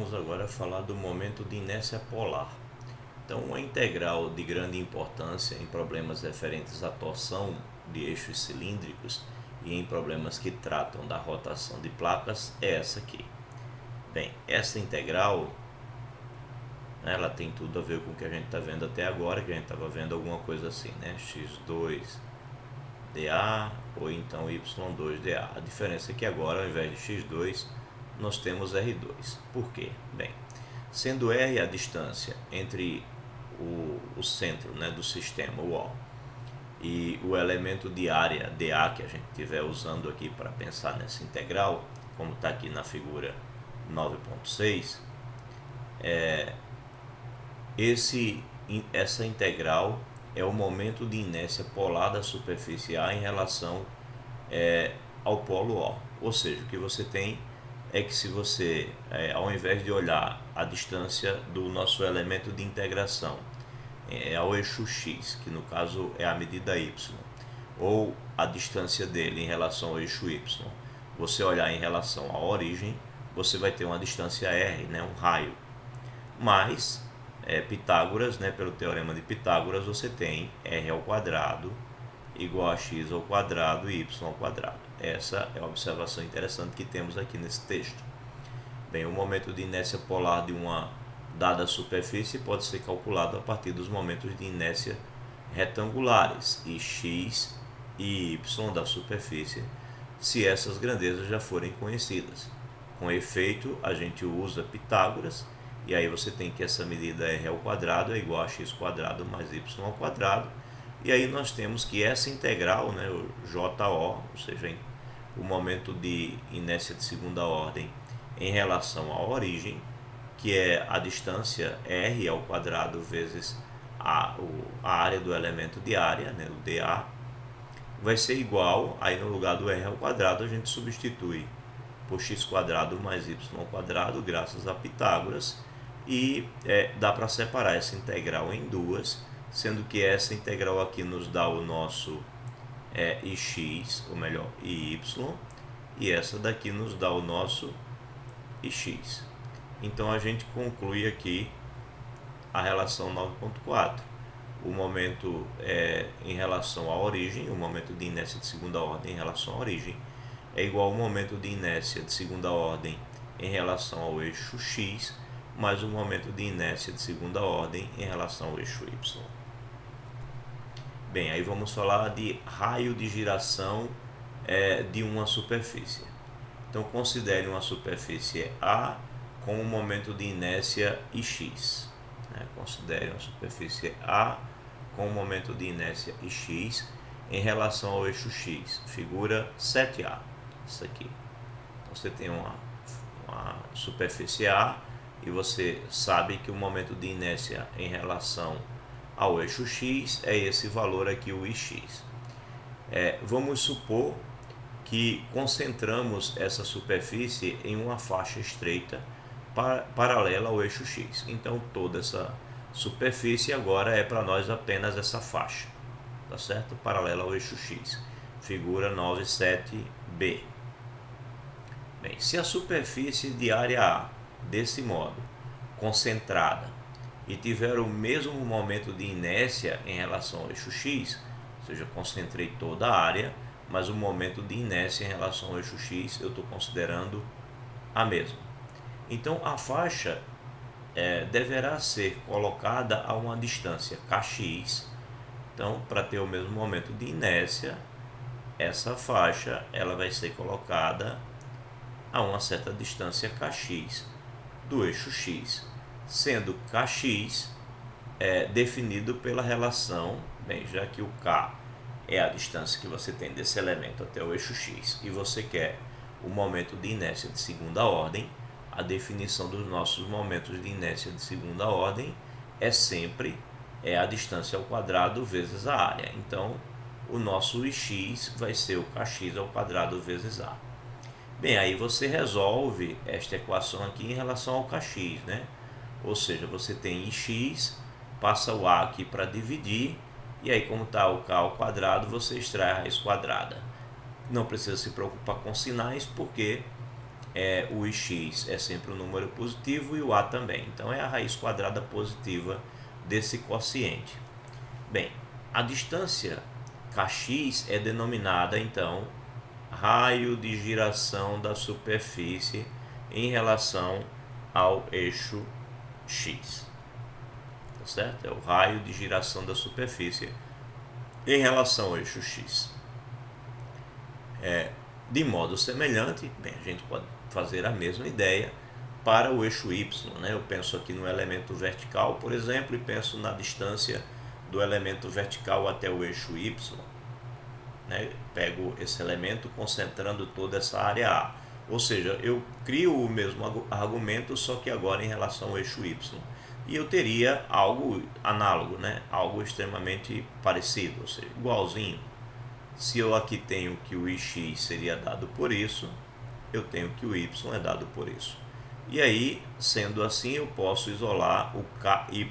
vamos agora falar do momento de inércia polar. Então, uma integral de grande importância em problemas referentes à torção de eixos cilíndricos e em problemas que tratam da rotação de placas é essa aqui. Bem, essa integral, ela tem tudo a ver com o que a gente está vendo até agora, que a gente estava vendo alguma coisa assim, né? x2 dA ou então y2 dA. A diferença é que agora, ao invés de x2, nós temos R2. Por quê? Bem, sendo R a distância entre o centro, né, do sistema, o O, e o elemento de área dA que a gente estiver usando aqui para pensar nessa integral, como está aqui na figura 9.6, essa integral é o momento de inércia polar da superfície A em relação ao polo O. Ou seja, o que você tem é que se você, ao invés de olhar a distância do nosso elemento de integração ao eixo X, que no caso é a medida Y, ou a distância dele em relação ao eixo Y, você olhar em relação à origem, você vai ter uma distância R, né, um raio. Mas, Pitágoras, né, pelo teorema de Pitágoras, você tem R ao quadrado igual a x ao quadrado e y ao quadrado. Essa é a observação interessante que temos aqui nesse texto. Bem, o momento de inércia polar de uma dada superfície pode ser calculado a partir dos momentos de inércia retangulares, e x e y da superfície, se essas grandezas já forem conhecidas. Com efeito, a gente usa Pitágoras, e aí você tem que essa medida R ao quadrado é igual a x quadrado mais y ao quadrado, e aí nós temos que essa integral, né, o JO, ou seja, o momento de inércia de segunda ordem em relação à origem, que é a distância R ao quadrado vezes a área do elemento de área, né, o dA, vai ser igual, aí no lugar do R ao quadrado a gente substitui por x quadrado mais y ao quadrado, graças a Pitágoras, e dá para separar essa integral em duas, sendo que essa integral aqui nos dá o nosso ix, ou melhor, iy, e essa daqui nos dá o nosso ix. Então a gente conclui aqui a relação 9.4. O momento em relação à origem, o momento de inércia de segunda ordem em relação à origem, é igual ao momento de inércia de segunda ordem em relação ao eixo x, mais o momento de inércia de segunda ordem em relação ao eixo y. Bem, aí vamos falar de raio de giração de uma superfície. Então considere uma superfície A com um momento de inércia ix. Considere uma superfície A com um momento de inércia ix em relação ao eixo x, figura 7A. Isso aqui. Então você tem uma superfície A e você sabe que o momento de inércia em relação ao eixo x é esse valor aqui, o ix. Vamos supor que concentramos essa superfície em uma faixa estreita paralela ao eixo x. Então toda essa superfície agora é para nós apenas essa faixa, tá certo? Paralela ao eixo x, figura 9.7b. Bem, se a superfície de área A, desse modo, concentrada, e tiver o mesmo momento de inércia em relação ao eixo x, ou seja, concentrei toda a área, mas o momento de inércia em relação ao eixo x eu estou considerando a mesma. Então a faixa deverá ser colocada a uma distância kx. Então, para ter o mesmo momento de inércia, essa faixa ela vai ser colocada a uma certa distância kx do eixo x, sendo kx definido pela relação, bem, já que o k é a distância que você tem desse elemento até o eixo x e você quer o momento de inércia de segunda ordem, a definição dos nossos momentos de inércia de segunda ordem é sempre a distância ao quadrado vezes a área. Então, o nosso ix vai ser o kx ao quadrado vezes a. Bem, aí você resolve esta equação aqui em relação ao kx, né? Ou seja, você tem ix, passa o a aqui para dividir, e aí como está o k ao quadrado, você extrai a raiz quadrada. Não precisa se preocupar com sinais, porque o x é sempre um número positivo e o a também. Então é a raiz quadrada positiva desse quociente. Bem, a distância kx é denominada então raio de giração da superfície em relação ao eixo x. Tá certo? É o raio de giração da superfície em relação ao eixo x. De modo semelhante, bem, a gente pode fazer a mesma ideia para o eixo y, né? Eu penso aqui no elemento vertical, por exemplo, e penso na distância do elemento vertical até o eixo y, né? Pego esse elemento concentrando toda essa área A, ou seja, eu crio o mesmo argumento, só que agora em relação ao eixo y, e eu teria algo análogo, né? Algo extremamente parecido, ou seja, igualzinho. Se eu aqui tenho que o ix seria dado por isso, eu tenho que o y é dado por isso. E aí, sendo assim, eu posso isolar o ky,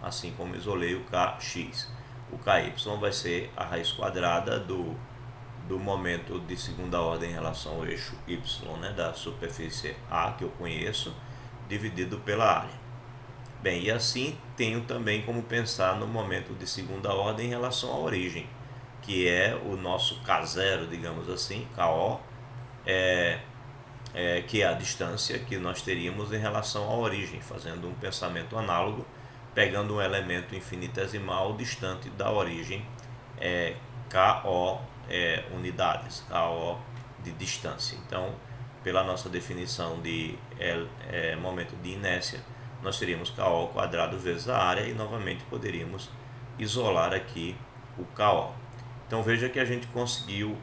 assim como isolei o kx. O ky vai ser a raiz quadrada do momento de segunda ordem em relação ao eixo y, né, da superfície A que eu conheço, dividido pela área. Bem, e assim tenho também como pensar no momento de segunda ordem em relação à origem, que é o nosso K0, digamos assim, KO, que é a distância que nós teríamos em relação à origem, fazendo um pensamento análogo, pegando um elemento infinitesimal distante da origem, KO unidades, KO de distância. Então, pela nossa definição de momento de inércia, nós teríamos KO quadrado vezes a área e novamente poderíamos isolar aqui o KO. Então veja que a gente conseguiu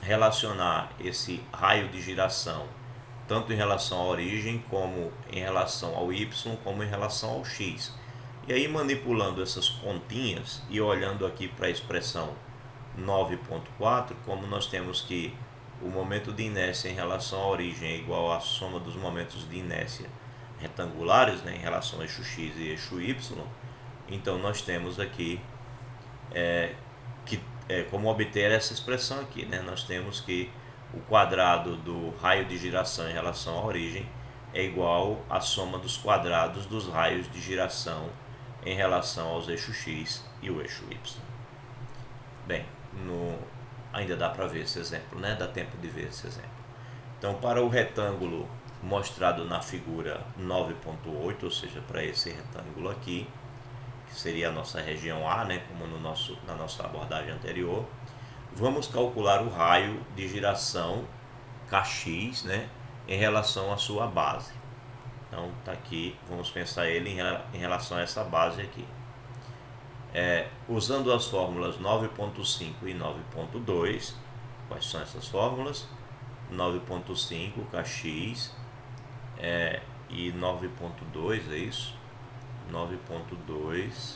relacionar esse raio de giração tanto em relação à origem, como em relação ao y, como em relação ao x. E aí, manipulando essas continhas e olhando aqui para a expressão 9.4, como nós temos que o momento de inércia em relação à origem é igual à soma dos momentos de inércia retangulares, né, em relação ao eixo x e eixo y, então nós temos aqui como obter essa expressão aqui, né? Nós temos que o quadrado do raio de giração em relação à origem é igual à soma dos quadrados dos raios de giração em relação aos eixos x e o eixo y. Bem, ainda dá para ver esse exemplo, né? Dá tempo de ver esse exemplo. Então, para o retângulo mostrado na figura 9.8, ou seja, para esse retângulo aqui, que seria a nossa região A, né? Como na nossa abordagem anterior, vamos calcular o raio de giração Kx, né, em relação à sua base. Então, tá aqui, vamos pensar ele em relação a essa base aqui. Usando as fórmulas 9.5 e 9.2, quais são essas fórmulas? 9.5 Kx e 9.2, é isso? 9.2,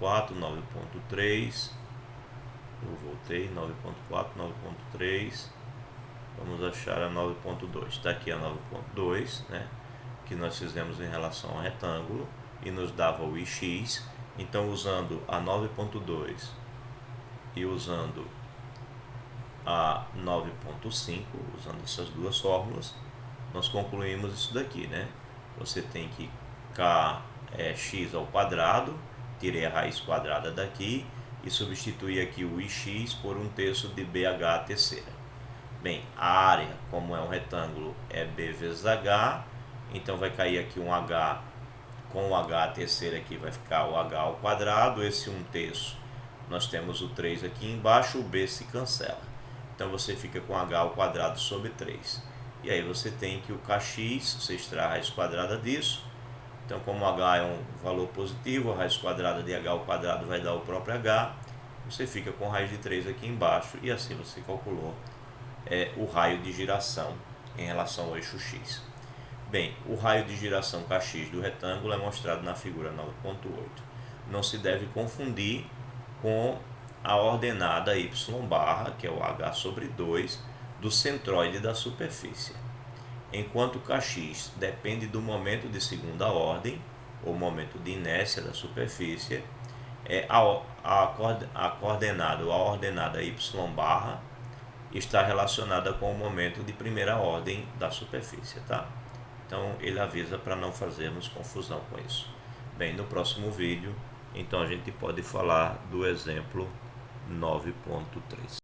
9.4, 9.3, eu voltei, 9.4, 9.3, vamos achar a 9.2, está aqui a 9.2, né, que nós fizemos em relação ao retângulo e nos dava o ix. Então, usando a 9.2 e usando a 9.5, usando essas duas fórmulas, nós concluímos isso daqui, né? Você tem que kx ao quadrado, tirei a raiz quadrada daqui e substituir aqui o ix por 1/3 de bh terceira. Bem, a área, como é um retângulo, é b vezes h, então vai cair aqui um h, com o h terceira aqui vai ficar o h ao quadrado, esse 1/3, nós temos o 3 aqui embaixo, o b se cancela. Então você fica com h ao quadrado sobre 3. E aí você tem que o kx, você extrai a raiz quadrada disso. Então, como h é um valor positivo, a raiz quadrada de h ao quadrado vai dar o próprio h. Você fica com raiz de 3 aqui embaixo e assim você calculou o raio de giração em relação ao eixo x. Bem, o raio de giração kx do retângulo é mostrado na figura 9.8. Não se deve confundir com a ordenada y barra, que é o h sobre 2, do centroide da superfície. Enquanto kx depende do momento de segunda ordem, ou momento de inércia da superfície, a coordenada ou a ordenada y barra está relacionada com o momento de primeira ordem da superfície, tá? Então ele avisa para não fazermos confusão com isso. Bem, no próximo vídeo, então a gente pode falar do exemplo 9.3.